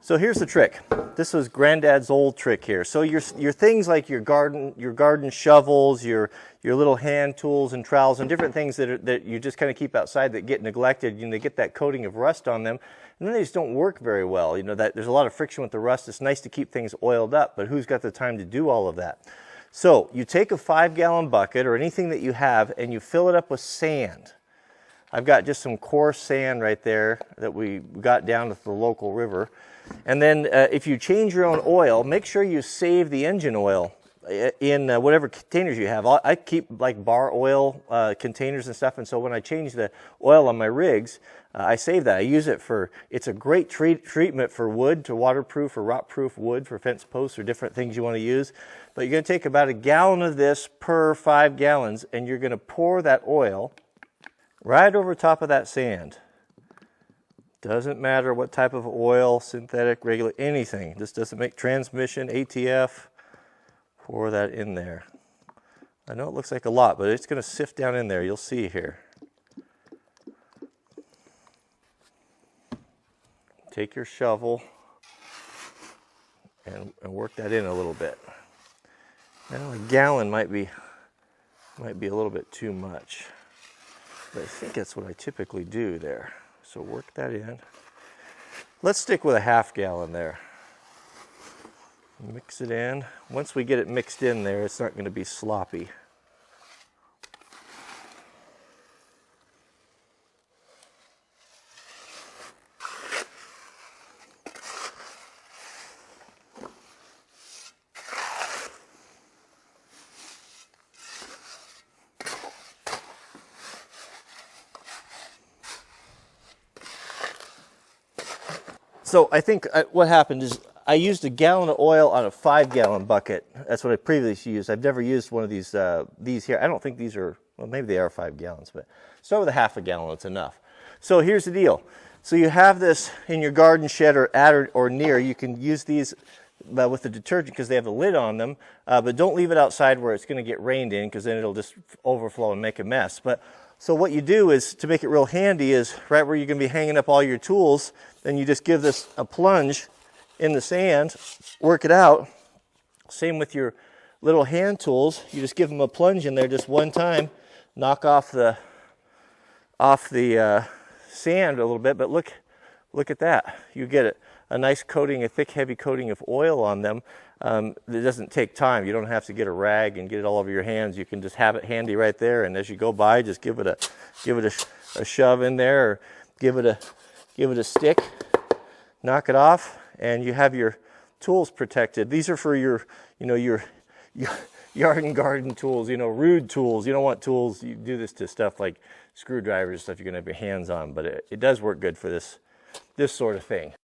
So here's the trick. This was Granddad's old trick here. So your things like your garden shovels, your little hand tools and trowels, and different things that you just kind of keep outside that get neglected. They get that coating of rust on them, and then they just don't work very well. That there's a lot of friction with the rust. It's nice to keep things oiled up, but who's got the time to do all of that? So you take a 5-gallon bucket or anything that you have, and you fill it up with sand. I've got just some coarse sand right there that we got down at the local river. And then if you change your own oil, make sure you save the engine oil in whatever containers you have. I keep like bar oil containers and stuff, and so when I change the oil on my rigs, I save that. I use it it's a great treatment for wood, to waterproof or rot-proof wood for fence posts or different things you want to use. But you're going to take about 1 gallon of this per 5 gallons, and you're going to pour that oil right over top of that sand. Doesn't matter what type of oil, synthetic, regular, anything. This doesn't make transmission, ATF. Pour that in there. I know it looks like a lot, but it's going to sift down in there. You'll see here. Take your shovel and work that in a little bit. Now 1 gallon might be a little bit too much, but I think that's what I typically do there. So work that in. Let's stick with a 1/2 gallon there. Mix it in. Once we get it mixed in there, it's not going to be sloppy. So I think what happened is I used 1 gallon of oil on a 5-gallon bucket. That's what I previously used. I've never used one of these here. I don't think these are, well, maybe they are 5 gallons, but start with a 1/2 gallon, it's enough. So here's the deal. So you have this in your garden shed or at or near. You can use these with the detergent because they have the lid on them, but don't leave it outside where it's going to get rained in, because then it'll just overflow and make a mess. So what you do is, to make it real handy, is right where you're going to be hanging up all your tools, then you just give this a plunge in the sand, work it out. Same with your little hand tools. You just give them a plunge in there just one time, knock off the sand a little bit, but look at that. You get a nice coating, a thick, heavy coating of oil on them. It doesn't take time. You don't have to get a rag and get it all over your hands. You can just have it handy right there, and as you go by, just give it a shove in there, or give it a stick, knock it off, and you have your tools protected. These are for your yard and garden tools, rude tools. You don't want tools. You do this to stuff like screwdrivers, stuff you're going to have your hands on, but it does work good for this sort of thing.